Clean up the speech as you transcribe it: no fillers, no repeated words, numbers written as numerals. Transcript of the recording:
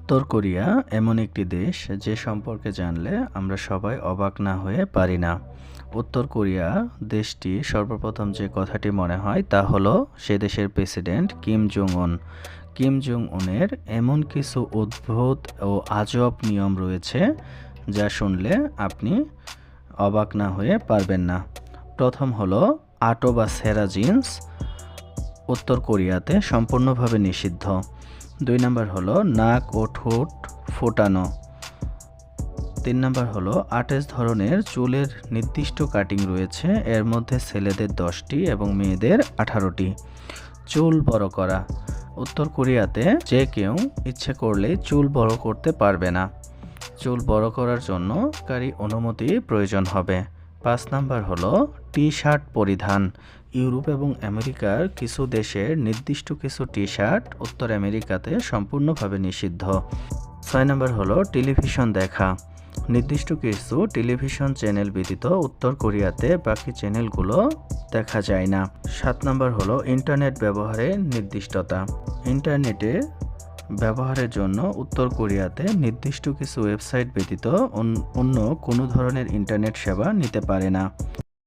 উত্তর কোরিয়া এমন একটি দেশ যে সম্পর্কে জানলে আমরা সবাই অবাক না হয়ে পারি না। উত্তর কোরিয়া দেশটি সর্বপ্রথম যে কথাটি মনে হয় তা হলো সে দেশের প্রেসিডেন্ট কিম জং উন। কিম জং উনের এমন কিছু অদ্ভুত ও আজব নিয়ম রয়েছে যা শুনলে আপনি অবাক না হয়ে পারবেন না। প্রথম হলো আটো বা সেরা জিন্স উত্তর কোরিয়াতে সম্পূর্ণভাবে নিষিদ্ধ। ২ নাম্বার হলো নাক ও ঠোঁট ফোটানো। ৩ নাম্বার হলো ২৮ ধরনের চুলের নির্দিষ্ট কাটিং রয়েছে, এর মধ্যে ছেলেদের ১০টি এবং মেয়েদের ১৮টি। চুল বড় করা, উত্তর কোরিয়াতে যে কেউ ইচ্ছে করলেই চুল বড় করতে পারবে না। চুল বড় করার জন্য সরকারি অনুমতি প্রয়োজন হবে। ৫ নাম্বার হলো টি শার্ট পরিধান। ইউরোপ এবং আমেরিকার কিছু দেশের নির্দিষ্ট কিছু টি শার্ট উত্তর আমেরিকাতে সম্পূর্ণভাবে নিষিদ্ধ। ৬ নাম্বার হলো টেলিভিশন দেখা। নির্দিষ্ট কিছু টেলিভিশন চ্যানেল ব্যতীত উত্তর কোরিয়াতে বাকি চ্যানেলগুলো দেখা যায় না। ৭ নাম্বার হলো ইন্টারনেট ব্যবহারের নির্দিষ্টতা। ইন্টারনেটে ব্যবহারের জন্য উত্তর কোরিয়াতে নির্দিষ্ট কিছু ওয়েবসাইট ব্যতীত অন্য কোনো ধরনের ইন্টারনেট সেবা নিতে পারে না।